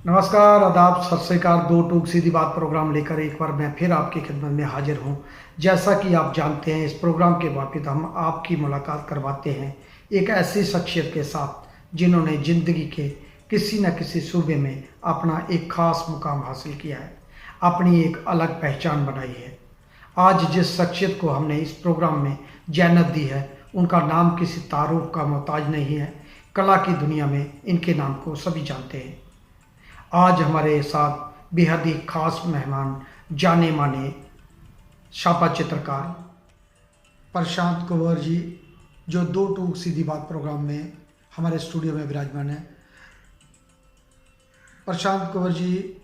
नमस्कार, आदाब, सत श्री अकाल। दो टूक सीधी बात प्रोग्राम लेकर एक बार मैं फिर आपकी खिदमत में हाजिर हूँ। जैसा कि आप जानते हैं, इस प्रोग्राम के वापिद हम आपकी मुलाकात करवाते हैं एक ऐसी शख्सियत के साथ जिन्होंने ज़िंदगी के किसी न किसी सूबे में अपना एक ख़ास मुकाम हासिल किया है, अपनी एक अलग पहचान बनाई है। आज जिस शख्सियत को हमने इस प्रोग्राम में जहनत दी है, उनका नाम किसी तारुफ का मोहताज नहीं है। कला की दुनिया में इनके नाम को सभी जानते हैं। आज हमारे साथ बेहद ही खास मेहमान, जाने माने छापा चित्रकार प्रशांत कंवर जी, जो दो टूक सीधी बात प्रोग्राम में हमारे स्टूडियो में विराजमान है। प्रशांत कंवर जी,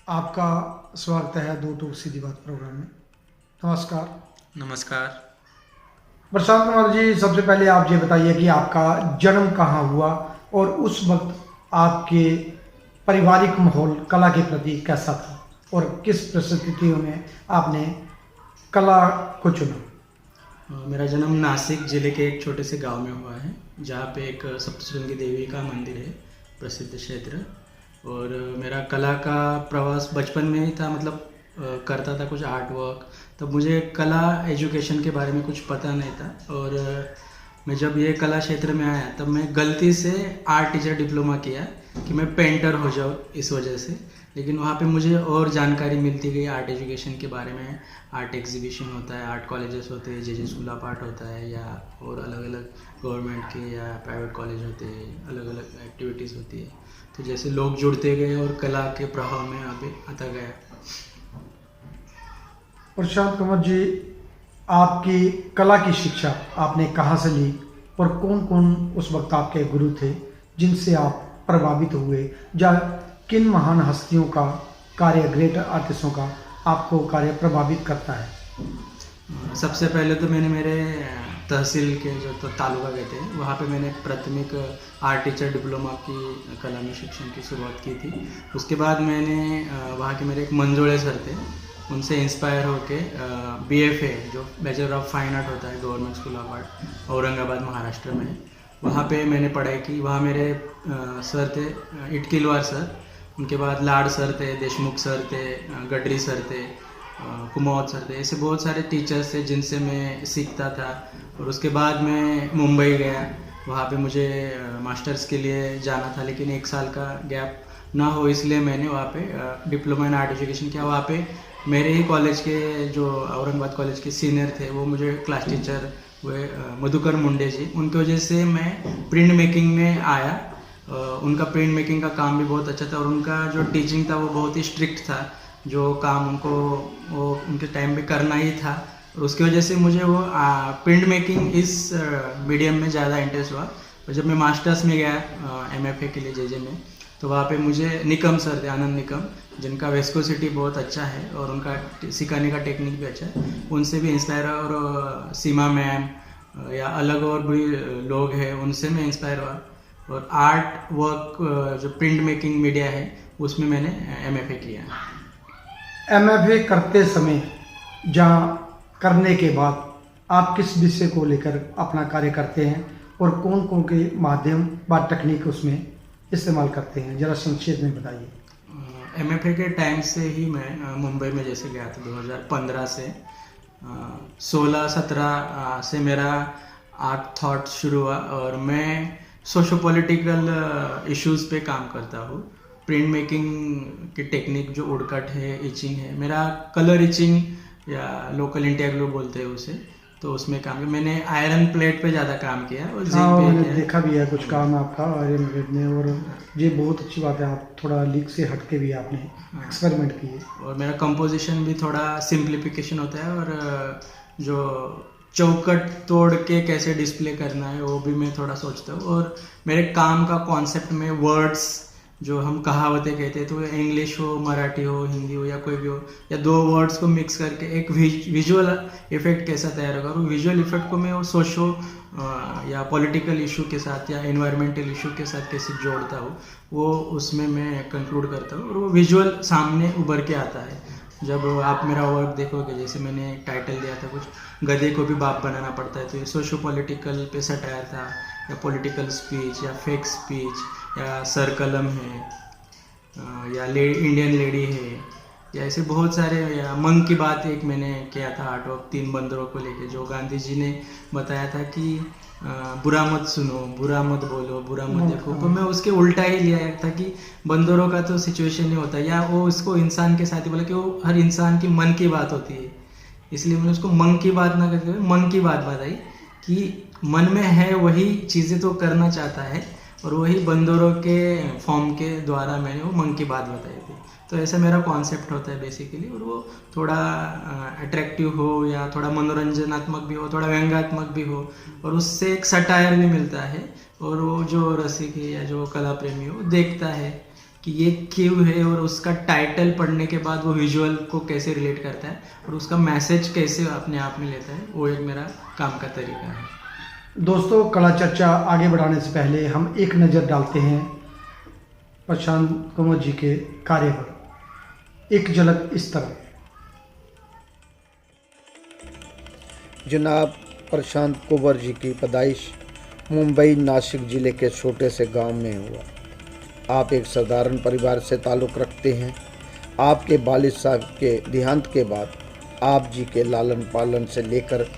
आपका स्वागत है दो टूक सीधी बात प्रोग्राम में। नमस्कार। नमस्कार। प्रशांत कंवर जी, सबसे पहले आप ये बताइए कि आपका जन्म कहाँ हुआ और उस वक्त आपके पारिवारिक माहौल कला के प्रति कैसा था और किस परिस्थितियों में आपने कला को चुना? मेरा जन्म नासिक ज़िले के एक छोटे से गांव में हुआ है, जहाँ पे एक सप्तशृंगी देवी का मंदिर है, प्रसिद्ध क्षेत्र। और मेरा कला का प्रवास बचपन में ही था, मतलब करता था कुछ आर्ट वर्क। तब मुझे कला एजुकेशन के बारे में कुछ पता नहीं था। और मैं जब ये कला क्षेत्र में आया तब मैं गलती से आर्ट टीचर डिप्लोमा किया कि मैं पेंटर हो जाऊँ इस वजह से। लेकिन वहाँ पे मुझे और जानकारी मिलती गई आर्ट एजुकेशन के बारे में। आर्ट एग्जीबिशन होता है, आर्ट कॉलेजेस होते हैं, जे स्कूल ऑफ आर्ट होता है, या और अलग अलग गवर्नमेंट के या प्राइवेट कॉलेज होते हैं, अलग अलग एक्टिविटीज़ होती है। तो जैसे लोग जुड़ते गए और कला के प्रभाव में आगे आता गया। प्रशांत कंवर जी, आपकी कला की शिक्षा आपने कहाँ से ली और कौन कौन उस वक्त आपके गुरु थे जिनसे आप प्रभावित हुए, या किन महान हस्तियों का कार्य, ग्रेट आर्टिस्टों का आपको कार्य प्रभावित करता है? सबसे पहले तो मैंने मेरे तहसील के जो तो तालुका कहते हैं, वहाँ पे मैंने प्राथमिक आर्ट टीचर डिप्लोमा की कला में शिक्षण की शुरुआत की थी। उसके बाद मैंने वहाँ के मेरे एक मंजोड़े सर थे, उनसे इंस्पायर होके BFA जो बैचलर ऑफ फाइन आर्ट होता है government school of art Aurangabad Maharashtra में, वहाँ पे मैंने पढ़ाई की। वहाँ मेरे सर थे इटकिलवार सर, उनके बाद लाड सर थे, देशमुख सर थे, गडरी सर थे, कुमावत सर थे। ऐसे बहुत सारे टीचर्स थे जिनसे मैं सीखता था। और उसके बाद मैं मुंबई गया, वहाँ पे मुझे मास्टर्स के लिए जाना था, लेकिन 1 साल का गैप ना हो इसलिए मैंने वहाँ पे डिप्लोमा इन आर्ट एजुकेशन किया। वहाँ पे मेरे ही कॉलेज के जो औरंगाबाद कॉलेज के सीनियर थे, वो मुझे क्लास टीचर हुए मधुकर मुंडे जी। उनकी वजह से मैं प्रिंट मेकिंग में आया। उनका प्रिंट मेकिंग का काम भी बहुत अच्छा था और उनका जो टीचिंग था वो बहुत ही स्ट्रिक्ट था। जो काम उनको वो उनके टाइम पे करना ही था, और उसकी वजह से मुझे वो प्रिंट मेकिंग इस मीडियम में ज़्यादा इंटरेस्ट हुआ। और जब मैं मास्टर्स में गया MFA के लिए JJ में, तो वहाँ पे मुझे निकम सर थे, आनंद निकम, जिनका वेस्कोसिटी बहुत अच्छा है और उनका सिखाने का टेक्निक भी अच्छा है। उनसे भी इंस्पायर, और सीमा मैम या अलग और भी लोग हैं, उनसे मैं इंस्पायर हुआ। और आर्ट वर्क जो प्रिंट मेकिंग मीडिया है उसमें मैंने MFA किया। MFA करते समय जहाँ करने के बाद आप किस विषय को लेकर अपना कार्य करते हैं और कौन कौन के माध्यम व तकनीक उसमें इस्तेमाल करते हैं, जरा संक्षेप में बताइए। MFA के टाइम से ही मैं मुंबई में जैसे गया था 2015 से 16-17 से मेरा आर्ट थॉट शुरू हुआ। और मैं सोशो पॉलिटिकल इश्यूज़ पे काम करता हूँ। प्रिंट मेकिंग की टेक्निक जो उड़कट है, इचिंग है, मेरा कलर इचिंग या लोकल इंडिया ग्लो बोलते हैं उसे, तो उसमें काम किया। मैंने आयरन प्लेट पे ज़्यादा काम किया और हाँ, पे मैंने देखा भी है कुछ काम आपका आयरन प्लेट में, और ये बहुत अच्छी बात है। आप थोड़ा लीक से हट के भी आपने एक्सपेरिमेंट किए। और मेरा कंपोजिशन भी थोड़ा सिंप्लीफिकेशन होता है, और जो चौकट तोड़ के कैसे डिस्प्ले करना है वो भी मैं थोड़ा सोचता हूँ। और मेरे काम का कॉन्सेप्ट में वर्ड्स, जो हम कहावतें कहते हैं, तो इंग्लिश हो, मराठी हो, हिंदी हो या कोई भी हो, या दो वर्ड्स को मिक्स करके एक विजुअल इफेक्ट कैसा तैयार होगा। और विजुअल इफेक्ट को मैं वो सोशो या पॉलिटिकल इशू के साथ या एनवायरमेंटल इशू के साथ कैसे जोड़ता हूँ, वो उसमें मैं कंक्लूड करता हूँ और वो विजुअल सामने उभर के आता है। जब आप मेरा वर्क देखोगे, जैसे मैंने टाइटल दिया था कुछ, गधे को भी बाप बनाना पड़ता है, तो ये सोशो पॉलिटिकल पे सटायर था, या पॉलिटिकल स्पीच या फेक स्पीच या सर कलम है, इंडियन लेडी है, या ऐसे बहुत सारे, या मंग की बात एक मैंने किया था आर्ट वर्क 3 बंदरों को लेके, जो गांधी जी ने बताया था कि बुरा मत सुनो, बुरा मत बोलो, बुरा मत देखो। तो मैं उसके उल्टा ही लिया था कि बंदरों का तो सिचुएशन नहीं होता, या वो उसको इंसान के साथ ही बोला कि वो हर इंसान की मन की बात होती है, इसलिए मैंने उसको मंग की बात ना करके मन की बात बताई कि मन में है वही चीज़ें तो करना चाहता है, और वही बंदरों के फॉर्म के द्वारा मैंने वो मंग की बात बताई थी। तो ऐसा मेरा कॉन्सेप्ट होता है बेसिकली, और वो थोड़ा अट्रैक्टिव हो, या थोड़ा मनोरंजनात्मक भी हो, थोड़ा व्यंग्यात्मक भी हो, और उससे एक सटायर भी मिलता है, और वो जो रसिक है या जो कला प्रेमी हो देखता है कि ये क्यों है, और उसका टाइटल पढ़ने के बाद वो विजुअल को कैसे रिलेट करता है, और उसका मैसेज कैसे अपने आप में लेता है, वो एक मेरा काम का तरीका है। दोस्तों, कला चर्चा आगे बढ़ाने से पहले हम एक नज़र डालते हैं प्रशांत कुंवर जी के कार्य पर। एक झलक इस तरह। जनाब प्रशांत कुंवर जी की पैदाइश मुंबई नासिक ज़िले के छोटे से गांव में हुआ। आप एक साधारण परिवार से ताल्लुक़ रखते हैं। आपके वालिद साहब के देहांत के बाद आप जी के लालन पालन से लेकर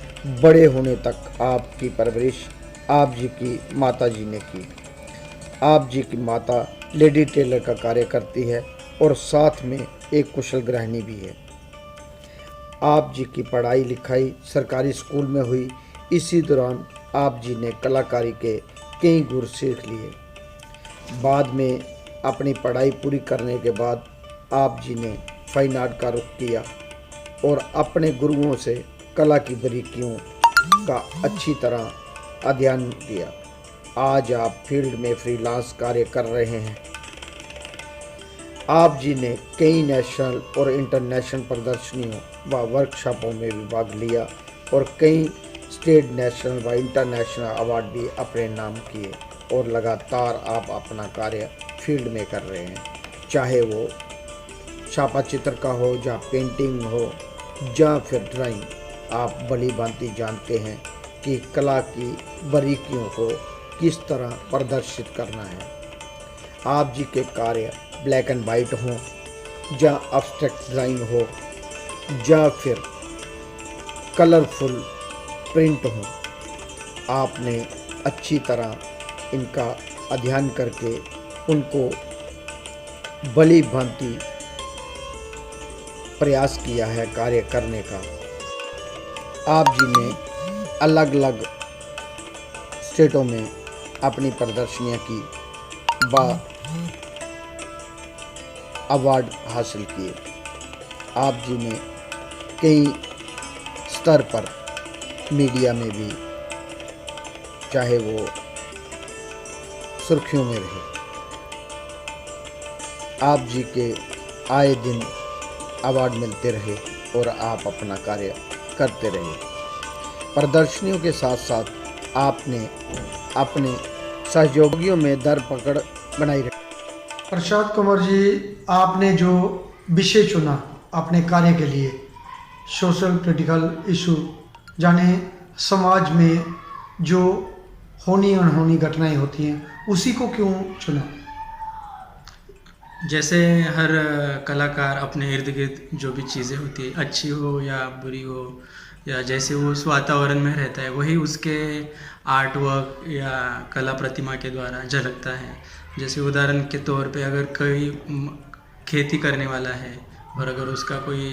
बड़े होने तक आपकी परवरिश आप जी की माता जी ने की। आप जी की माता लेडी टेलर का कार्य करती है और साथ में एक कुशल गृहिणी भी है। आप जी की पढ़ाई लिखाई सरकारी स्कूल में हुई। इसी दौरान आप जी ने कलाकारी के कई गुर सीख लिए। बाद में अपनी पढ़ाई पूरी करने के बाद आप जी ने फाइन आर्ट का रुख किया और अपने गुरुओं से कला की बारीकियों का अच्छी तरह अध्ययन किया। आज आप फील्ड में फ्रीलांस कार्य कर रहे हैं। आप जी ने कई नेशनल और इंटरनेशनल प्रदर्शनियों व वर्कशॉपों में भी भाग लिया और कई स्टेट, नेशनल व इंटरनेशनल अवार्ड भी अपने नाम किए, और लगातार आप अपना कार्य फील्ड में कर रहे हैं, चाहे वो छापा चित्र का हो, या पेंटिंग हो, या फिर ड्राइंग। आप भली भांति जानते हैं कि कला की बारीकियों को किस तरह प्रदर्शित करना है। आप जी के कार्य ब्लैक एंड वाइट हों, या एब्स्ट्रैक्ट ड्राइंग हो, या फिर कलरफुल प्रिंट हो, आपने अच्छी तरह इनका अध्ययन करके उनको भली भांति प्रयास किया है कार्य करने का। आप जी ने अलग अलग स्टेटों में अपनी प्रदर्शनियां की, व अवार्ड हासिल किए। आप जी ने कई स्तर पर मीडिया में भी, चाहे वो सुर्खियों में रहे, आप जी के आए दिन अवार्ड मिलते रहे और आप अपना कार्य करते रहे। प्रदर्शनियों के साथ साथ आपने अपने सहयोगियों में दर पकड़ बनाई रखी। प्रशांत कुंवर जी, आपने जो विषय चुना अपने कार्य के लिए, सोशल क्रिटिकल इशू, जाने समाज में जो होनी अनहोनी घटनाएं होती हैं, उसी को क्यों चुना? जैसे हर कलाकार अपने इर्द गिर्द जो भी चीज़ें होती है, अच्छी हो या बुरी हो, या जैसे वो उस वातावरण में रहता है, वही उसके आर्ट वर्क या कला प्रतिमा के द्वारा झलकता है। जैसे उदाहरण के तौर पे अगर कोई खेती करने वाला है और अगर उसका कोई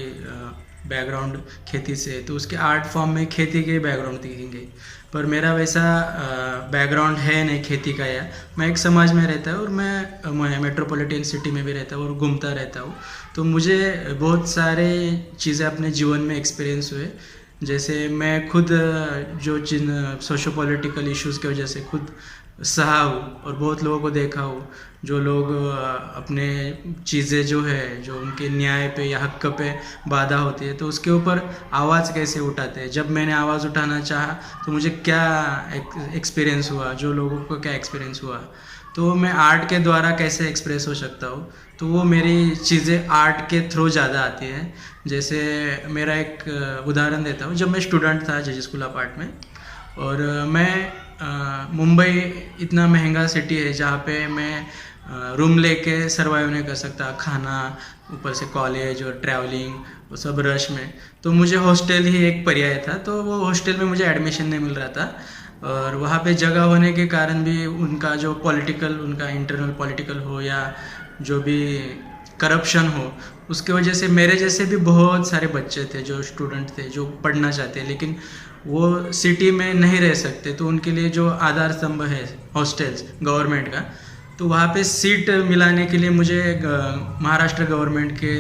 बैकग्राउंड खेती से है, तो उसके आर्ट फॉर्म में खेती के बैकग्राउंड दिखेंगे। पर मेरा वैसा बैकग्राउंड है नहीं खेती का, या मैं एक समाज में रहता हूँ और मैं मेट्रोपॉलिटन सिटी में भी रहता हूँ और घूमता रहता हूँ, तो मुझे बहुत सारे चीज़ें अपने जीवन में एक्सपीरियंस हुए। जैसे मैं खुद जो जिन सोशो पॉलिटिकल इश्यूज़ की वजह से खुद सहा हूँ, और बहुत लोगों को देखा हूँ जो लोग अपने चीज़ें जो है, जो उनके न्याय पे या हक पे बाधा होती है, तो उसके ऊपर आवाज़ कैसे उठाते हैं। जब मैंने आवाज़ उठाना चाहा तो मुझे क्या एक्सपीरियंस हुआ, जो लोगों को क्या एक्सपीरियंस हुआ, तो मैं आर्ट के द्वारा कैसे एक्सप्रेस हो सकता हूँ, तो वो मेरी चीज़ें आर्ट के थ्रू ज़्यादा आती है। जैसे मेरा एक उदाहरण देता हूँ। जब मैं स्टूडेंट था जे स्कूल ऑफ आर्ट में, और मैं मुंबई इतना महंगा सिटी है जहाँ पे मैं रूम लेके सर्वाइव नहीं कर सकता, खाना ऊपर से कॉलेज और ट्रैवलिंग वो सब रश में, तो मुझे हॉस्टल ही एक पर्याय था। तो वो हॉस्टल में मुझे एडमिशन नहीं मिल रहा था, और वहाँ पे जगह होने के कारण भी उनका जो पॉलिटिकल, उनका इंटरनल पॉलिटिकल हो या जो भी करप्शन हो, उसके वजह से मेरे जैसे भी बहुत सारे बच्चे थे जो स्टूडेंट थे जो पढ़ना चाहते हैं, लेकिन वो सिटी में नहीं रह सकते। तो उनके लिए जो आधार स्तंभ है हॉस्टल्स गवर्नमेंट का, तो वहाँ पे सीट मिलाने के लिए मुझे महाराष्ट्र गवर्नमेंट के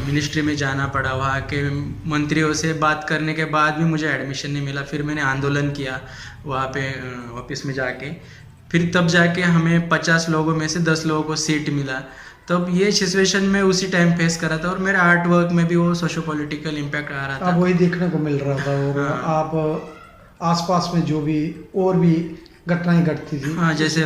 मिनिस्ट्री में जाना पड़ा। वहाँ के मंत्रियों से बात करने के बाद भी मुझे एडमिशन नहीं मिला। फिर मैंने आंदोलन किया वहाँ पे ऑफिस में जाके, फिर तब जाके हमें 50 लोगों में से 10 लोगों को सीट मिला। तब ये सिचुएशन में उसी टाइम फेस करा था, और मेरे आर्ट वर्क में भी वो सोशो पॉलिटिकल इम्पैक्ट आ रहा था। अब वही देखने को मिल रहा था। और हाँ। आप आसपास में जो भी और भी घटनाएं घटती थी, हाँ, जैसे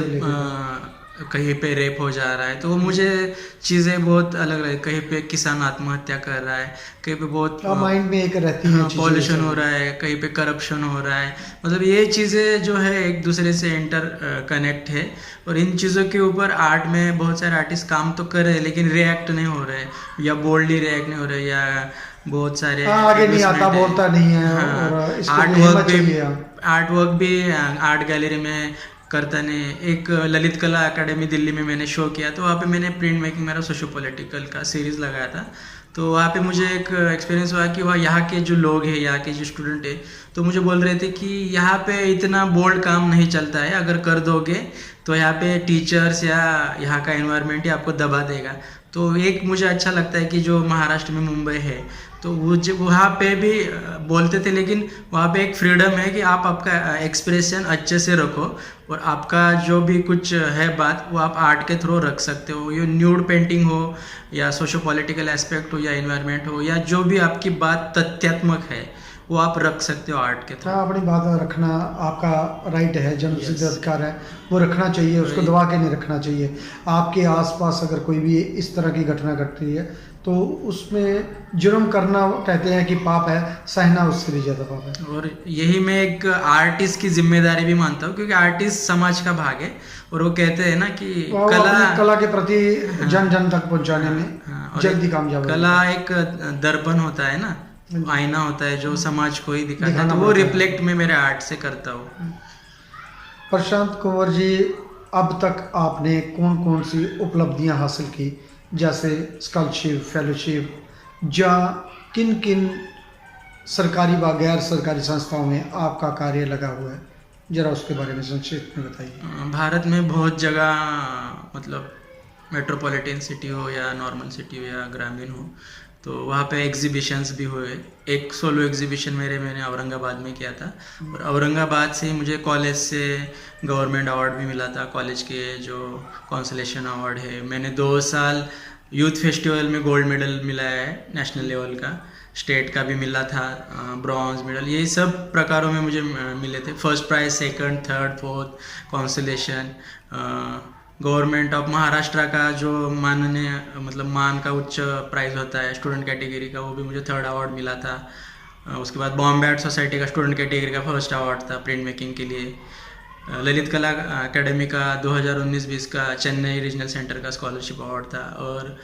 कहीं पे रेप हो जा रहा है, तो वो मुझे चीज़ें बहुत अलग लगी। कहीं पे किसान आत्महत्या कर रहा है, कहीं पे बहुत माइंड में एक रहती है चीजें, पॉल्यूशन हो रहा है, कहीं पे करप्शन हो रहा है। मतलब ये चीज़ें जो है एक दूसरे से इंटर कनेक्ट है, और इन चीज़ों के ऊपर आर्ट में बहुत सारे आर्टिस्ट काम तो कर रहे हैं, लेकिन रिएक्ट नहीं हो रहे, या बोल्डली रिएक्ट नहीं हो रहे, या बहुत सारे आगे नहीं आता, बोलता नहीं है। हाँ, और इसको आर्ट वर्क भी आर्ट गैलरी में करता नहीं। एक ललित कला एकेडमी दिल्ली में मैंने शो किया, तो वहाँ पे मैंने प्रिंट मेकिंग मेरा सोशो पॉलिटिकल का सीरीज़ लगाया था। तो वहाँ पे मुझे एक एक्सपीरियंस हुआ कि वहाँ यहाँ के जो लोग हैं, यहाँ के जो स्टूडेंट हैं, तो मुझे बोल रहे थे कि यहाँ पे इतना बोल्ड काम नहीं चलता है, अगर कर दोगे तो यहाँ पे टीचर्स या यहाँ का एनवायरनमेंट ही आपको दबा देगा। तो एक मुझे अच्छा लगता है कि जो महाराष्ट्र में मुंबई है, तो वो जो वहाँ पे भी बोलते थे, लेकिन वहाँ पे एक फ्रीडम है कि आप आपका एक्सप्रेशन अच्छे से रखो, और आपका जो भी कुछ है बात, वो आप आर्ट के थ्रू रख सकते हो। ये न्यूड पेंटिंग हो, या सोशो पॉलिटिकल एस्पेक्ट हो, या इन्वायरमेंट हो, या जो भी आपकी बात तथ्यात्मक है, वो आप रख सकते हो आर्ट के थ्रू। हाँ, अपनी बात रखना आपका राइट है, जन्मसिद्ध अधिकार है, वो रखना चाहिए, उसको दबा के नहीं रखना चाहिए। आपके आसपास अगर कोई भी इस तरह की घटना घट रही है, तो उसमें जुर्म करना कहते हैं कि पाप है, सहना उससे भी ज़्यादा पाप है। और यही मैं एक आर्टिस्ट की जिम्मेदारी भी मानता हूँ, क्योंकि आर्टिस्ट समाज का भाग है, और वो कहते हैं ना कि कला के प्रति जन जन तक पहुंचाने में जल्दी कामयाब है। कला एक दर्पण होता है ना, आईना होता है जो समाज को ही दिखाता है, तो वो रिफ्लेक्ट में मेरे आर्ट से करता हूँ। प्रशांत कुंवर जी, अब तक आपने कौन कौन सी उपलब्धियां हासिल की, जैसे स्कॉलरशिप, फेलोशिप, या किन किन सरकारी व गैर सरकारी संस्थाओं में आपका कार्य लगा हुआ है, जरा उसके बारे में संक्षेप में बताइए। भारत में बहुत जगह, मतलब मेट्रोपॉलिटन सिटी हो या नॉर्मल सिटी हो या ग्रामीण हो, तो वहाँ पे एग्जीबिशंस भी हुए। एक सोलो एग्जीबिशन मैंने औरंगाबाद में किया था, और औरंगाबाद से ही मुझे कॉलेज से गवर्नमेंट अवार्ड भी मिला था, कॉलेज के जो कॉन्सलेशन अवार्ड है। मैंने 2 साल यूथ फेस्टिवल में गोल्ड मेडल मिला है, नेशनल लेवल का, स्टेट का भी मिला था, ब्रॉन्ज मेडल, ये सब प्रकारों में मुझे मिले थे। First prize, second, third, fourth consolation. Government of Maharashtra का जो माननीय, मतलब मान का उच्च प्राइज़ होता है स्टूडेंट कैटेगरी का, वो भी मुझे 3rd अवार्ड मिला था। उसके बाद बॉम्बे आर्ट सोसाइटी का स्टूडेंट कैटेगरी का 1st अवार्ड था प्रिंट मेकिंग के लिए। ललित कला एकेडमी का 2019-20 का चेन्नई रीजनल सेंटर का स्कॉलरशिप अवार्ड था, और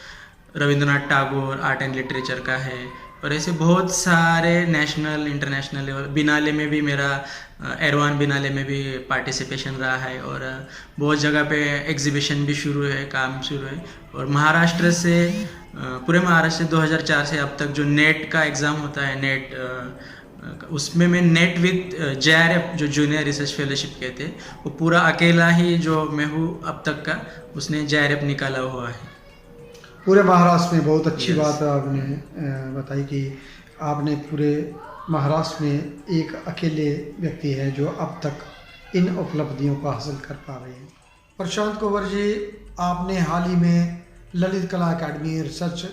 Rabindranath Tagore art and literature का है, और ऐसे बहुत सारे नेशनल इंटरनेशनल लेवल। बिनाले में भी मेरा एरवान बिनाले में भी पार्टिसिपेशन रहा है, और बहुत जगह पे एग्जीबिशन भी शुरू है, काम शुरू है। और महाराष्ट्र से, पूरे महाराष्ट्र से 2004 से अब तक जो नेट का एग्ज़ाम होता है, नेट, उसमें मैं नेट विथ JRF जो जूनियर रिसर्च फेलोशिप कहते हैं, वो पूरा अकेला ही जो मैं हूँ अब तक का, उसने JRF निकाला हुआ है पूरे महाराष्ट्र में। बहुत अच्छी बात आपने बताई कि आपने पूरे महाराष्ट्र में एक अकेले व्यक्ति है जो अब तक इन उपलब्धियों को हासिल कर पा रहे हैं। प्रशांत कुंवर जी, आपने हाल ही में ललित कला एकेडमी रिसर्च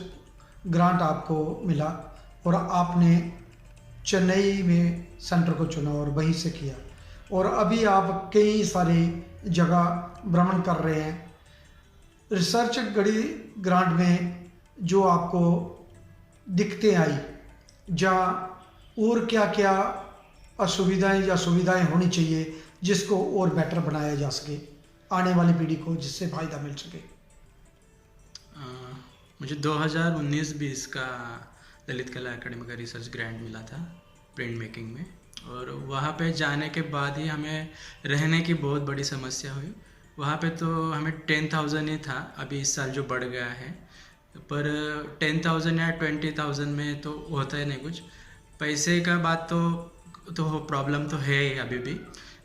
ग्रांट आपको मिला, और आपने चेन्नई में सेंटर को चुना और वहीं से किया, और अभी आप कई सारी जगह भ्रमण कर रहे हैं। रिसर्च गड़ी ग्रांट में जो आपको दिक्कतें आई, जहाँ और क्या क्या असुविधाएं या सुविधाएं होनी चाहिए जिसको और बेटर बनाया जा सके, आने वाली पीढ़ी को, जिससे फ़ायदा मिल सके? मुझे 2019-20 का ललित कला अकेडमी का रिसर्च ग्रांट मिला था प्रिंट मेकिंग में, और वहाँ पे जाने के बाद ही हमें रहने की बहुत बड़ी समस्या हुई। वहाँ पे तो हमें 10,000 ही था, अभी इस साल जो बढ़ गया है, पर 10,000 या 20,000 में तो होता ही नहीं कुछ। पैसे का बात तो प्रॉब्लम तो है ही अभी भी,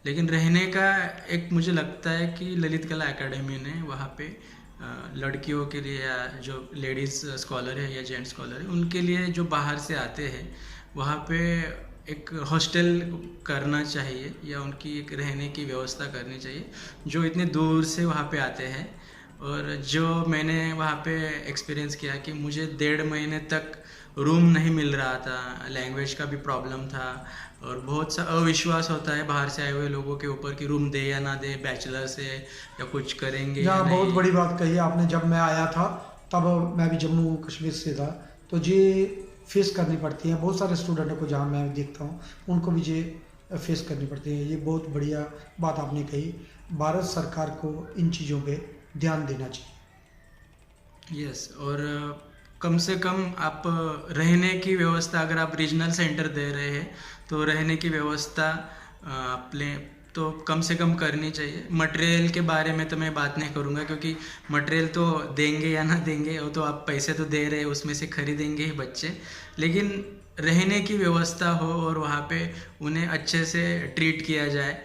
लेकिन रहने का एक मुझे लगता है कि ललित कला एकेडमी ने वहाँ पे लड़कियों के लिए या जो लेडीज़ स्कॉलर है या जेंट्स स्कॉलर है उनके लिए जो बाहर से आते हैं वहाँ पे एक हॉस्टल करना चाहिए या उनकी एक रहने की व्यवस्था करनी चाहिए, जो इतने दूर से वहाँ पे आते हैं। और जो मैंने वहाँ पे एक्सपीरियंस किया कि मुझे 1.5 महीने तक रूम नहीं मिल रहा था, लैंग्वेज का भी प्रॉब्लम था, और बहुत सा अविश्वास होता है बाहर से आए हुए लोगों के ऊपर कि रूम दे या ना दे, बैचलर से या कुछ करेंगे या नहीं। बहुत बड़ी बात कही आपने। जब मैं आया था तब मैं भी जम्मू कश्मीर से था, तो ये फेस करनी पड़ती है बहुत सारे स्टूडेंटों को, जहाँ मैं देखता हूँ उनको भी ये फेस करनी पड़ती है। ये बहुत बढ़िया बात आपने कही। भारत सरकार को इन चीज़ों पे ध्यान देना चाहिए। यस, और कम से कम आप रहने की व्यवस्था, अगर आप रीजनल सेंटर दे रहे हैं तो रहने की व्यवस्था अपने तो कम से कम करनी चाहिए। मटेरियल के बारे में तो मैं बात नहीं करूँगा, क्योंकि मटेरियल तो देंगे या ना देंगे, वो तो आप पैसे तो दे रहे हैं, उसमें से खरीदेंगे ही बच्चे। लेकिन रहने की व्यवस्था हो और वहाँ पे उन्हें अच्छे से ट्रीट किया जाए,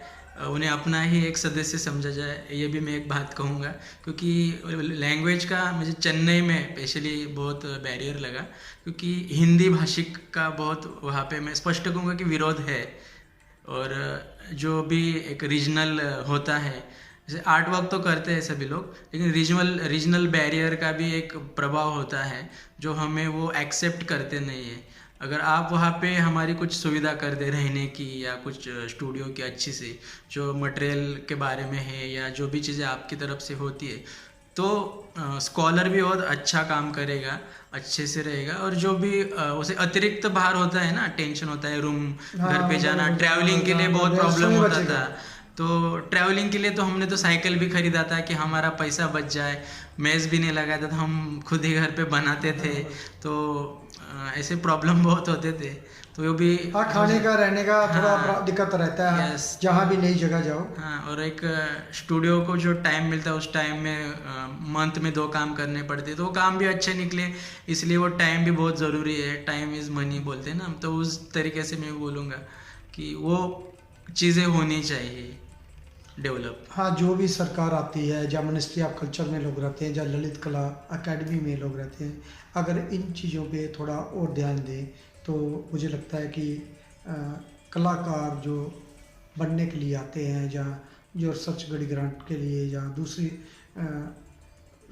उन्हें अपना ही एक सदस्य समझा जाए, ये भी मैं एक बात कहूँगा। क्योंकि लैंग्वेज का मुझे चेन्नई में स्पेशली बहुत बैरियर लगा, क्योंकि हिंदी भाषिक का बहुत वहाँ पे मैं स्पष्ट कहूँगा कि विरोध है। और जो भी एक रीजनल होता है, जैसे आर्ट वर्क तो करते हैं सभी लोग, लेकिन रीजनल बैरियर का भी एक प्रभाव होता है जो हमें वो एक्सेप्ट करते नहीं है। अगर आप वहाँ पे हमारी कुछ सुविधा कर दे रहने की या कुछ स्टूडियो की अच्छी सी, जो मटेरियल के बारे में है या जो भी चीज़ें आपकी तरफ से होती है, तो स्कॉलर भी बहुत अच्छा काम करेगा, अच्छे से रहेगा। और जो भी उसे अतिरिक्त भार होता है ना, टेंशन होता है, रूम घर पे जाना, ट्रैवलिंग के लिए बहुत प्रॉब्लम होता था, तो ट्रैवलिंग के लिए तो हमने तो साइकिल भी खरीदा था कि हमारा पैसा बच जाए, मेज़ भी नहीं लगाता था, हम खुद ही घर पे बनाते थे। तो ऐसे प्रॉब्लम बहुत होते थे, तो वो भी खाने का रहने का थोड़ा दिक्कत रहता है जहाँ भी नई जगह जाओ। हाँ, और एक स्टूडियो को जो टाइम मिलता है उस टाइम में मंथ में 2 काम करने पड़ते, तो वो काम भी अच्छे निकले, इसलिए वो टाइम भी बहुत ज़रूरी है। टाइम इज़ मनी बोलते हैं ना, तो उस तरीके से मैं बोलूँगा कि वो चीज़ें होनी चाहिए डेवलप। हाँ, जो भी सरकार आती है, जहाँ मिनिस्ट्री ऑफ कल्चर में लोग रहते हैं, जहाँ ललित कला अकेडमी में लोग रहते हैं, अगर इन चीज़ों पे थोड़ा और ध्यान दें तो मुझे लगता है कि कलाकार जो बनने के लिए आते हैं, जहाँ जो रिसर्च गढ़ी ग्रांट के लिए या दूसरी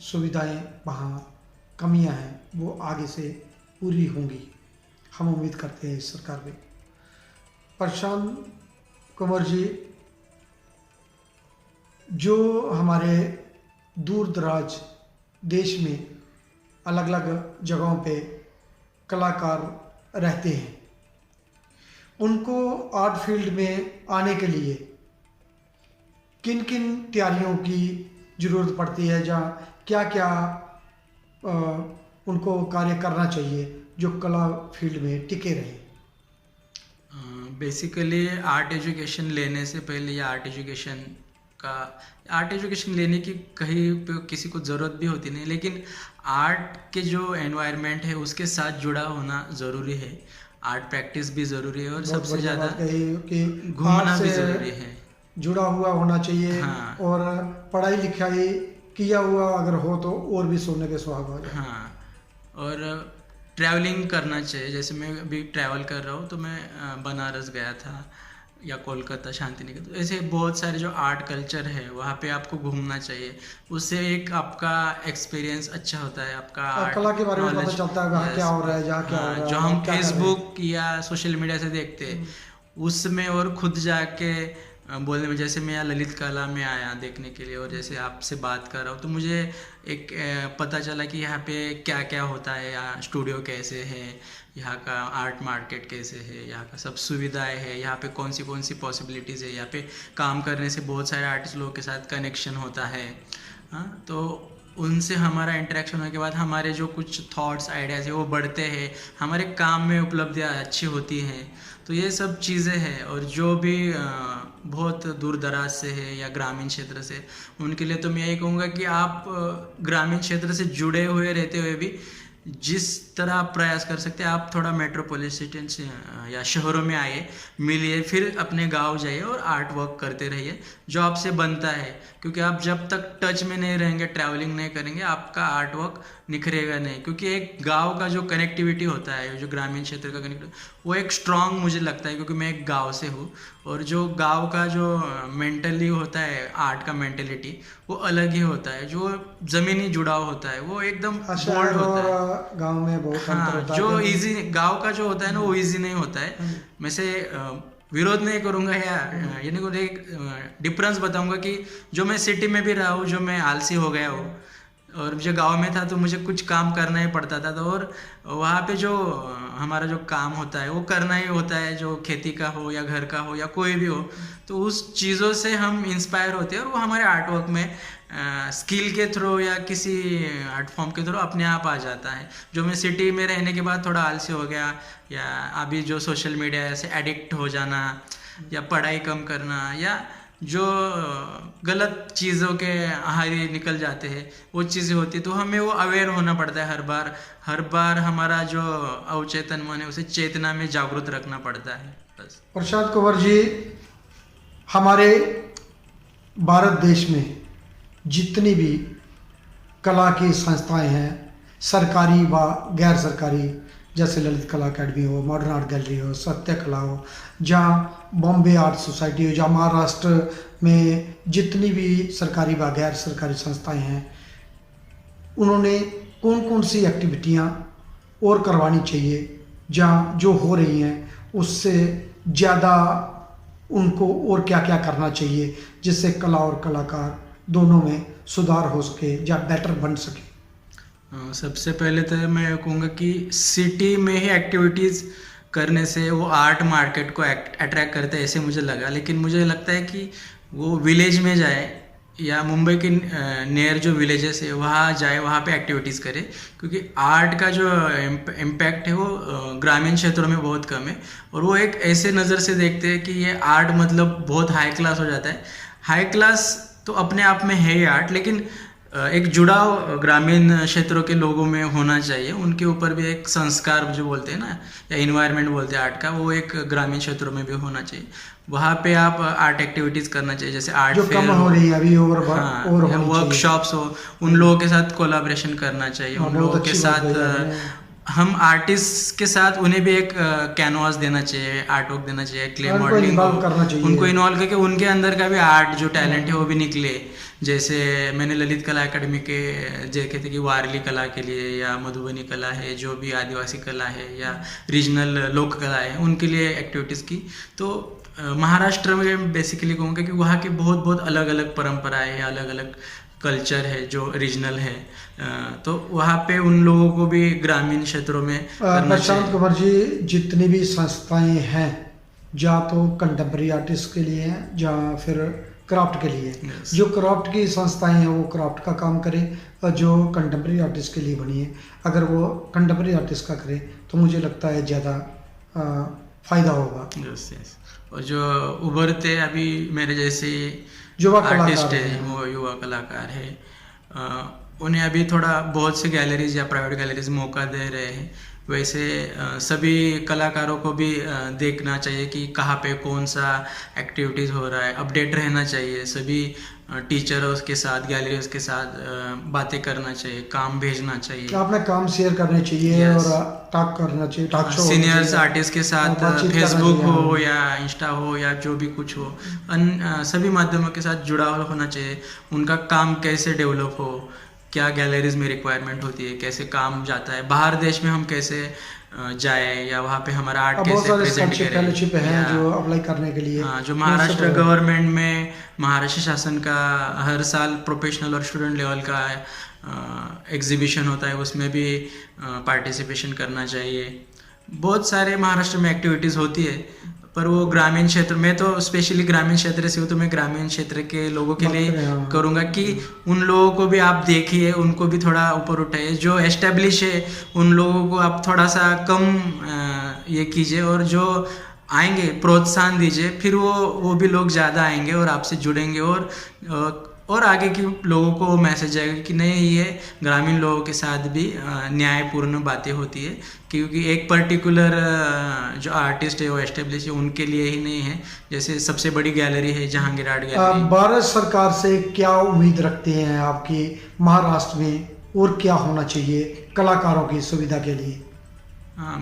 सुविधाएं वहाँ कमियां हैं, वो आगे से पूरी होंगी, हम उम्मीद करते हैं इस सरकार में। प्रशांत कुंवर जी, जो हमारे दूर दराज देश में अलग अलग जगहों पे कलाकार रहते हैं, उनको आर्ट फील्ड में आने के लिए किन किन तैयारियों की ज़रूरत पड़ती है, जहाँ क्या क्या उनको कार्य करना चाहिए जो कला फील्ड में टिके रहे? बेसिकली आर्ट एजुकेशन लेने से पहले या आर्ट एजुकेशन लेने की कहीं पे किसी को ज़रूरत भी होती नहीं, लेकिन आर्ट के जो एनवायरनमेंट है उसके साथ जुड़ा होना ज़रूरी है। आर्ट प्रैक्टिस भी ज़रूरी है, और सबसे ज़्यादा घूमना भी ज़रूरी है, जुड़ा हुआ होना चाहिए। हाँ, और पढ़ाई लिखाई किया हुआ अगर हो तो और भी सोने के सुहागा हो जाए। हाँ, और ट्रैवलिंग करना चाहिए। जैसे मैं अभी ट्रैवल कर रहा हूँ, तो मैं बनारस गया था या कोलकाता, शांतिनिकेतन, ऐसे बहुत सारे जो आर्ट कल्चर है वहाँ पे आपको घूमना चाहिए। उससे एक आपका एक्सपीरियंस अच्छा होता है, आपका कला के बारे में पता चलता है कहाँ क्या हो रहा है, जहाँ क्या हो रहा है। जो हम फेसबुक या सोशल मीडिया से देखते हैं उसमें, और खुद जाके बोलने में, जैसे मैं यहाँ ललित कला में आया देखने के लिए और जैसे आपसे बात कर रहा हूँ तो मुझे एक पता चला कि यहाँ पे क्या क्या होता है, यहाँ स्टूडियो कैसे है, यहाँ का आर्ट मार्केट कैसे है, यहाँ का सब सुविधाएं है, यहाँ पे कौन सी पॉसिबिलिटीज़ है, यहाँ पे काम करने से बहुत सारे आर्टिस्ट लोगों के साथ कनेक्शन होता है। हाँ, तो उनसे हमारा इंटरेक्शन होने के बाद हमारे जो कुछ थॉट्स आइडियाज़ है वो बढ़ते हैं, हमारे काम में उपलब्धियाँ अच्छी होती हैं। तो ये सब चीज़ें हैं। और जो भी बहुत दूर दराज से है या ग्रामीण क्षेत्र से, उनके लिए तो मैं यही कहूँगा कि आप ग्रामीण क्षेत्र से जुड़े हुए रहते हुए भी जिस तरह आप प्रयास कर सकते हैं, आप थोड़ा मेट्रोपॉलिटन से या शहरों में आइए, मिलिए, फिर अपने गांव जाइए और आर्ट वर्क करते रहिए जो आपसे बनता है। क्योंकि आप जब तक टच में नहीं रहेंगे, ट्रैवलिंग नहीं करेंगे, आपका आर्ट वर्क निखरेगा नहीं। क्योंकि एक गांव का जो कनेक्टिविटी होता है, जो ग्रामीण क्षेत्र का कनेक्टिविटी, वो एक स्ट्रांग मुझे लगता है, क्योंकि मैं एक गांव से हूँ। और जो गांव का जो मेंटली होता है, आर्ट का मेंटेलिटी, वो अलग ही होता है। जो ज़मीनी जुड़ाव होता है वो एकदम बोल्ड होता है। गांव में बहुत अंतर हाँ, होता है। जो इजी गांव का जो होता है ना, वो इजी नहीं होता है। मैं से विरोध नहीं करूंगा या ये नहीं, एक डिफरेंस बताऊंगा कि जो मैं सिटी में भी रहा हूँ, जो मैं आलसी हो गया हूँ, और जो गांव में था तो मुझे कुछ काम करना ही पड़ता था। तो और वहाँ पे जो हमारा जो काम होता है वो करना ही होता है, जो खेती का हो या घर का हो या कोई भी हो। तो उस चीज़ों से हम इंस्पायर होते हैं और वो हमारे आर्टवर्क में स्किल के थ्रू या किसी आर्ट फॉर्म के थ्रू अपने आप आ जाता है। जो मैं सिटी में रहने के बाद थोड़ा आलसी हो गया, या अभी जो सोशल मीडिया से एडिक्ट हो जाना, या पढ़ाई कम करना, या जो गलत चीज़ों के आहारी निकल जाते हैं, वो चीज़ें होती है। तो हमें वो अवेयर होना पड़ता है हर बार हमारा जो अवचेतन मन है उसे चेतना में जागरूक रखना पड़ता है। बस। प्रशांत कुंवर जी, हमारे भारत देश में जितनी भी कला की संस्थाएं हैं, सरकारी व गैर सरकारी, जैसे ललित कला अकेडमी हो, मॉडर्न आर्ट गैलरी हो, सत्य कला हो, जहाँ बॉम्बे आर्ट सोसाइटी हो, जहाँ महाराष्ट्र में जितनी भी सरकारी व गैर सरकारी संस्थाएं हैं, उन्होंने कौन कौन सी एक्टिविटियाँ और करवानी चाहिए, जहाँ जो हो रही हैं उससे ज़्यादा उनको और क्या क्या करना चाहिए, जिससे कला और कलाकार दोनों में सुधार हो सके या बेटर बन सके। सबसे पहले तो मैं कहूँगा कि सिटी में ही एक्टिविटीज़ करने से वो आर्ट मार्केट को अट्रैक्ट करते हैं, ऐसे मुझे लगा। लेकिन मुझे लगता है कि वो विलेज में जाए या मुंबई के नियर जो विलेजेस है वहाँ जाए, वहाँ पे एक्टिविटीज़ करे। क्योंकि आर्ट का जो इम्पैक्ट है वो ग्रामीण क्षेत्रों में बहुत कम है। और वो एक ऐसे नज़र से देखते हैं कि ये आर्ट मतलब बहुत हाई क्लास हो जाता है। हाई क्लास तो अपने आप में है ही आर्ट, लेकिन एक जुड़ाव ग्रामीण क्षेत्रों के लोगों में होना चाहिए। उनके ऊपर भी एक संस्कार जो बोलते हैं ना, या इन्वायरमेंट बोलते हैं आर्ट का, वो एक ग्रामीण क्षेत्रों में भी होना चाहिए। वहाँ पे आप आर्ट एक्टिविटीज़ करना चाहिए, जैसे आर्ट जो फेयर कम हो रही है अभी और वर्कशॉप्स हो, उन लोगों के साथ कोलाब्रेशन करना चाहिए। उन लोगों के साथ हम आर्टिस्ट के साथ उन्हें भी एक कैनवास देना चाहिए, आर्ट वर्क देना चाहिए, क्ले मॉडलिंग करना चाहिए, उनको इन्वॉल्व करके उनके अंदर का भी आर्ट जो टैलेंट है वो भी निकले। जैसे मैंने ललित कला अकेडमी के देखे थे कि वारली कला के लिए या मधुबनी कला है, जो भी आदिवासी कला है या रीजनल लोक कला है, उनके लिए एक्टिविटीज़ की। तो महाराष्ट्र में बेसिकली कहूँगा कि वहाँ की बहुत बहुत अलग अलग परंपराएं हैं, अलग अलग कल्चर है जो रीजनल है। तो वहाँ पे उन लोगों को भी ग्रामीण क्षेत्रों में प्रशांत कुंवर जी, जितनी भी संस्थाएं हैं, जहाँ तो कंटेम्प्रेरी आर्टिस्ट के लिए हैं, जहाँ फिर क्राफ्ट के लिए। yes. जो क्राफ्ट की संस्थाएं हैं वो क्राफ्ट का काम करें, और जो कंटेम्प्रेरी आर्टिस्ट के लिए बनी है, अगर वो कंटेम्प्रेरी आर्टिस्ट का करे तो मुझे लगता है ज़्यादा फायदा होगा। yes. और जो उभरते अभी मेरे जैसे युवा आर्टिस्ट है, वो युवा कलाकार है, उन्हें अभी थोड़ा बहुत से गैलरीज या प्राइवेट गैलरीज मौका दे रहे हैं। वैसे सभी कलाकारों को भी देखना चाहिए कि कहाँ पे कौन सा एक्टिविटीज़ हो रहा है, अपडेट रहना चाहिए। सभी टीचरों के साथ, गैलरीज के साथ बातें करना चाहिए, काम भेजना चाहिए, अपना काम शेयर करने चाहिए। yes. और टॉक करना चाहिए, टॉक शो, सीनियर्स आर्टिस्ट के साथ फेसबुक हो या इंस्टा हो या जो भी कुछ हो, सभी माध्यमों के साथ जुड़ा होना चाहिए। उनका काम कैसे डेवलप हो, क्या गैलरीज में रिक्वायरमेंट होती है, कैसे काम जाता है, बाहर देश में हम कैसे जाए, या वहाँ पे हमारा आर्ट अब बहुत कैसे सारे प्रेजेंट स्कॉलरशिप करें, फेलोशिप हैं या जो अप्लाई करने के लिए। हाँ, जो ये महाराष्ट्र सब गवर्नमेंट में महाराष्ट्र शासन का हर साल प्रोफेशनल और स्टूडेंट लेवल का एग्जीबिशन होता है, उसमें भी पार्टिसिपेशन करना चाहिए। बहुत सारे महाराष्ट्र में एक्टिविटीज़ होती है, पर वो ग्रामीण क्षेत्र में, तो स्पेशली ग्रामीण क्षेत्र से हूँ, तो मैं ग्रामीण क्षेत्र के लोगों के लिए करूँगा कि उन लोगों को भी आप देखिए, उनको भी थोड़ा ऊपर उठाइए। जो एस्टेब्लिश है उन लोगों को आप थोड़ा सा कम ये कीजिए, और जो आएंगे प्रोत्साहन दीजिए, फिर वो भी लोग ज़्यादा आएंगे और आपसे जुड़ेंगे, और आगे के लोगों को मैसेज जाएगा कि नहीं, ये ग्रामीण लोगों के साथ भी न्यायपूर्ण बातें होती है, क्योंकि एक पर्टिकुलर जो आर्टिस्ट है वो एस्टेब्लिश है, उनके लिए ही नहीं है। जैसे सबसे बड़ी गैलरी है जहांगीर आर्ट गैलरी। भारत सरकार से क्या उम्मीद रखते हैं आपकी महाराष्ट्र में, और क्या होना चाहिए कलाकारों की सुविधा के लिए?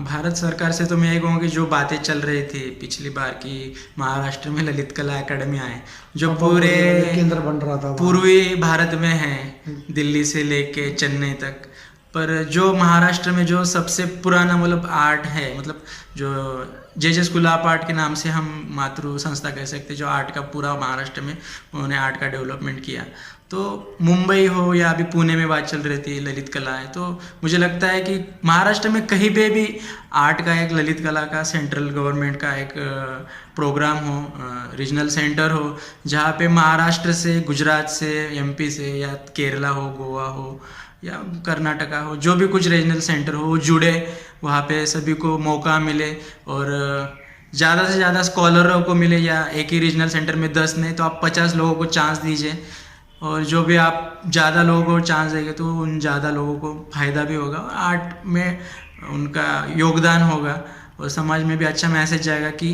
भारत सरकार से तो मैं ये कहूँगा कि जो बातें चल रही थी पिछली बार की महाराष्ट्र में ललित कला एकेडमी आए, जो पूरे केंद्र बन रहा था, पूर्वी भारत में है, दिल्ली से लेके चेन्नई तक, पर जो महाराष्ट्र में जो सबसे पुराना मतलब आर्ट है, मतलब जो जे स्कूल ऑफ आर्ट के नाम से हम मातृ संस्था कह सकते, जो आर्ट का पूरा महाराष्ट्र में उन्होंने आर्ट का डेवलपमेंट किया। तो मुंबई हो या अभी पुणे में बात चल रही थी ललित कला है, तो मुझे लगता है कि महाराष्ट्र में कहीं पे भी आर्ट का एक ललित कला का सेंट्रल गवर्नमेंट का एक प्रोग्राम हो, रीजनल सेंटर हो, जहाँ पे महाराष्ट्र से, गुजरात से, एमपी से, या केरला हो, गोवा हो, या कर्नाटका हो, जो भी कुछ रीजनल सेंटर हो, वो जुड़े, वहाँ पे सभी को मौका मिले, और ज़्यादा से ज़्यादा स्कॉलरों को मिले, या एक ही रीजनल सेंटर में 10 नहीं तो आप 50 लोगों को चांस दीजिए, और जो भी आप ज़्यादा लोगों को चांस देंगे तो उन ज़्यादा लोगों को फ़ायदा भी होगा, और आर्ट में उनका योगदान होगा, और समाज में भी अच्छा मैसेज जाएगा कि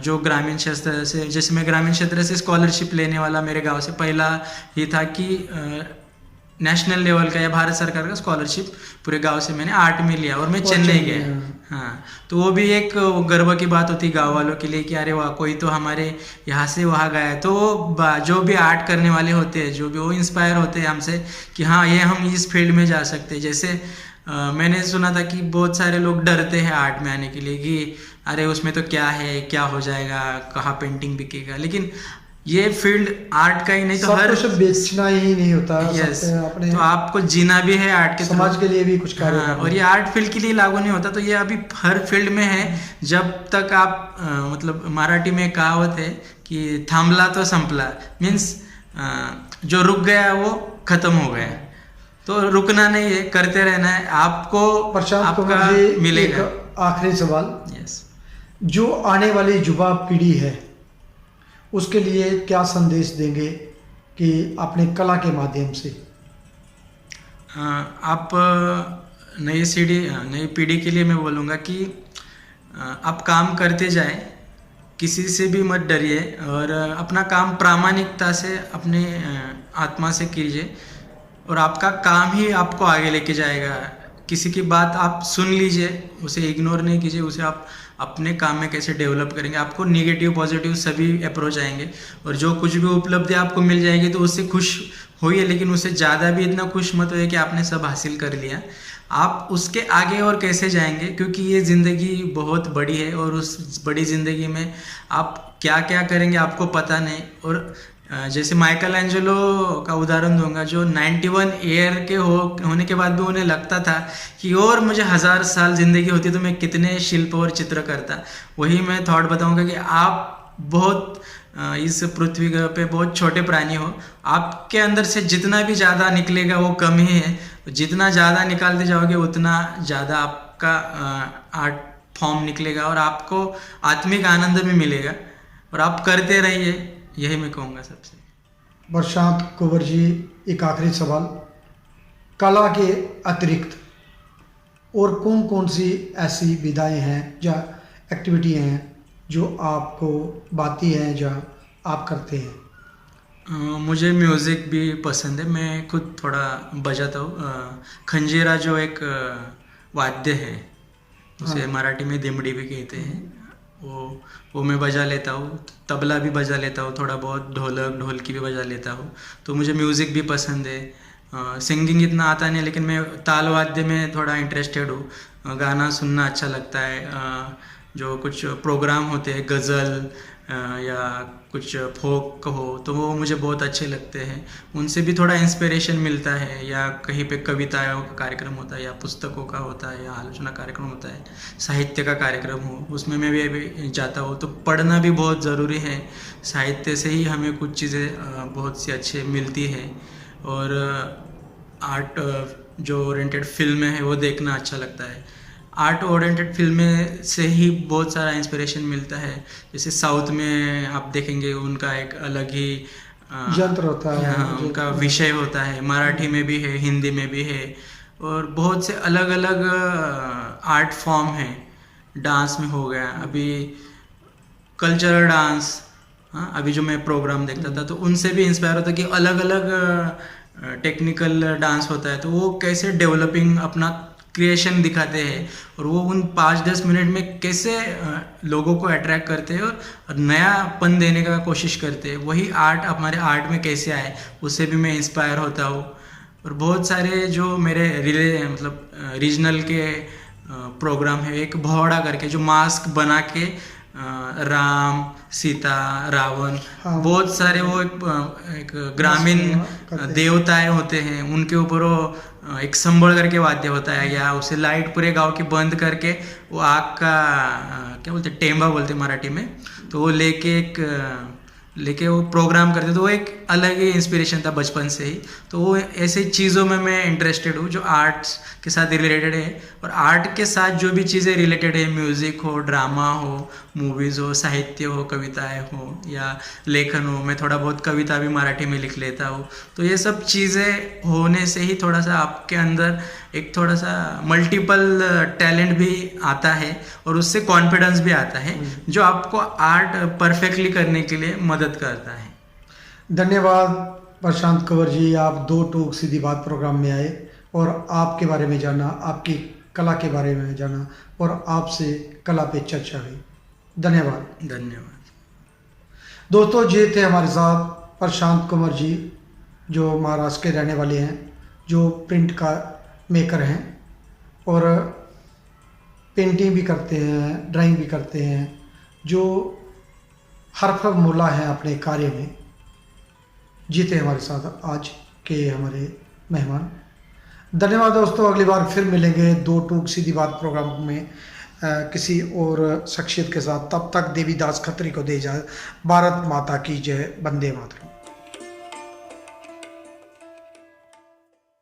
जो ग्रामीण क्षेत्र से, जैसे मैं ग्रामीण क्षेत्र से स्कॉलरशिप लेने वाला मेरे गांव से पहला ही था कि नेशनल लेवल का या भारत सरकार का स्कॉलरशिप पूरे गांव से मैंने आर्ट में लिया, और मैं चेन्नई गया। हाँ, तो वो भी एक गर्व की बात होती गांव वालों के लिए कि अरे वाह, कोई तो हमारे यहाँ से वहाँ गया है। तो जो भी आर्ट करने वाले होते हैं, जो भी वो इंस्पायर होते हैं हमसे कि हाँ, ये हम इस फील्ड में जा सकते हैं। जैसे मैंने सुना था कि बहुत सारे लोग डरते हैं आर्ट में आने के लिए कि अरे उसमें तो क्या है, क्या हो जाएगा, कहाँ पेंटिंग बिकेगा, लेकिन ये फील्ड आर्ट का ही नहीं तो हर कुछ बेचना ही नहीं होता। यस, तो आपको जीना भी है आर्ट के, समाज के लिए भी कुछ कार्य करना। और ये आर्ट फील्ड के लिए लागू नहीं होता, तो ये अभी हर फील्ड में है। जब तक आप मतलब मराठी में कहावत है कि थांबला तो संपला, मीन्स जो रुक गया वो खत्म हो गया, तो रुकना नहीं है, करते रहना है, आपको आपका मिलेगा। आखिरी सवाल, यस, जो आने वाली युवा पीढ़ी है उसके लिए क्या संदेश देंगे कि अपने कला के माध्यम से? आप नई पीढ़ी के लिए मैं बोलूँगा कि आप काम करते जाएं, किसी से भी मत डरिए, और अपना काम प्रामाणिकता से अपने आत्मा से कीजिए, और आपका काम ही आपको आगे लेके जाएगा। किसी की बात आप सुन लीजिए, उसे इग्नोर नहीं कीजिए, उसे आप अपने काम में कैसे डेवलप करेंगे, आपको नेगेटिव पॉजिटिव सभी अप्रोच आएंगे, और जो कुछ भी उपलब्धि आपको मिल जाएगी तो उससे खुश होइए, लेकिन उससे ज़्यादा भी इतना खुश मत होइए कि आपने सब हासिल कर लिया। आप उसके आगे और कैसे जाएंगे, क्योंकि ये ज़िंदगी बहुत बड़ी है, और उस बड़ी ज़िंदगी में आप क्या क्या करेंगे आपको पता नहीं। और जैसे माइकल एंजेलो का उदाहरण दूंगा, जो 91 ईयर के होने के बाद भी उन्हें लगता था कि और मुझे 1000 साल ज़िंदगी होती तो मैं कितने शिल्प और चित्र करता। वही मैं थॉट बताऊंगा कि आप बहुत इस पृथ्वी पे बहुत छोटे प्राणी हो, आपके अंदर से जितना भी ज़्यादा निकलेगा वो कम ही है, जितना ज़्यादा निकालते जाओगे उतना ज़्यादा आपका आर्ट फॉर्म निकलेगा, और आपको आत्मिक आनंद भी मिलेगा, और आप करते रहिए, यही मैं कहूँगा सबसे। प्रशांत कुंवर जी, एक आखिरी सवाल, कला के अतिरिक्त और कौन कौन सी ऐसी विधाएं हैं या एक्टिविटी हैं जो आपको बाती हैं, जो आप करते हैं? मुझे म्यूज़िक भी पसंद है, मैं खुद थोड़ा बजाता हूँ। खंजीरा जो एक वाद्य है, उसे मराठी में दिमड़ी भी कहते हैं, वो मैं बजा लेता हूँ। तबला भी बजा लेता हूँ थोड़ा बहुत, ढोलक ढोलकी भी बजा लेता हूँ। तो मुझे म्यूज़िक भी पसंद है, सिंगिंग इतना आता नहीं, लेकिन मैं ताल वाद्य में थोड़ा इंटरेस्टेड हूँ। गाना सुनना अच्छा लगता है। जो कुछ प्रोग्राम होते हैं गज़ल या कुछ फोक हो तो वो मुझे बहुत अच्छे लगते हैं। उनसे भी थोड़ा इंस्पिरेशन मिलता है, या कहीं पे कविताओं का कार्यक्रम होता है या पुस्तकों का होता है या आलोचना कार्यक्रम होता है, साहित्य का कार्यक्रम हो, उसमें मैं भी अभी जाता हूँ। तो पढ़ना भी बहुत ज़रूरी है। साहित्य से ही हमें कुछ चीज़ें बहुत सी अच्छी मिलती है। और आर्ट जो ओरिएंटेड फिल्में हैं वो देखना अच्छा लगता है। आर्ट ओरिएंटेड फिल्में से ही बहुत सारा इंस्पिरेशन मिलता है। जैसे साउथ में आप देखेंगे उनका एक अलग ही यंत्र होता है, हाँ, उनका विषय होता है। मराठी में भी है, हिंदी में भी है, और बहुत से अलग अलग आर्ट फॉर्म हैं। डांस में हो गया अभी कल्चरल डांस, हाँ, अभी जो मैं प्रोग्राम देखता था तो उनसे भी इंस्पायर होता कि अलग अलग टेक्निकल डांस होता है, तो वो कैसे डेवलपिंग अपना क्रिएशन दिखाते हैं, और वो उन 5-10 मिनट में कैसे लोगों को अट्रैक्ट करते हैं और नयापन देने का कोशिश करते हैं। वही आर्ट हमारे आर्ट में कैसे आए, उससे भी मैं इंस्पायर होता हूँ। और बहुत सारे जो मेरे रीजनल के प्रोग्राम है, एक भौड़ा करके जो मास्क बना के राम, सीता, रावण, हाँ, बहुत सारे वो एक ग्रामीण देवताएं होते हैं, उनके ऊपर वो एक संबल करके वाद्य होता है, या उसे लाइट पूरे गांव की बंद करके वो आग का क्या बोलते हैं, टेम्बा बोलते हैं मराठी में, तो वो लेके वो प्रोग्राम करते। तो वो एक अलग ही इंस्पिरेशन था बचपन से ही। तो वो ऐसी चीज़ों में मैं इंटरेस्टेड हूँ जो आर्ट्स के साथ रिलेटेड है। और आर्ट के साथ जो भी चीज़ें रिलेटेड है, म्यूज़िक हो, ड्रामा हो, मूवीज़ हो, साहित्य हो, कविताएं हो या लेखन हो, मैं थोड़ा बहुत कविता भी मराठी में लिख लेता हूँ। तो ये सब चीज़ें होने से ही थोड़ा सा आपके अंदर एक थोड़ा सा मल्टीपल टैलेंट भी आता है, और उससे कॉन्फिडेंस भी आता है जो आपको आर्ट परफेक्टली करने के लिए मदद करता है। धन्यवाद प्रशांत कंवर जी, आप 2 टूक सीधी बात प्रोग्राम में आए और आपके बारे में जाना, आपकी कला के बारे में जाना, और आपसे कला पे चर्चा हुई। धन्यवाद। धन्यवाद दोस्तों, ये थे हमारे साथ प्रशांत कंवर जी, जो महाराष्ट्र के रहने वाले हैं, जो प्रिंट का मेकर हैं और पेंटिंग भी करते हैं, ड्राइंग भी करते हैं, जो हरफमुल्ला हैं अपने कार्य में। जीते हमारे साथ आज के हमारे मेहमान। धन्यवाद दोस्तों, अगली बार फिर मिलेंगे 2 टूक सीधी बात प्रोग्राम में किसी और शख्सियत के साथ। तब तक देवीदास खत्री को दे इजाज़त। भारत माता की जय। वंदे मातरम।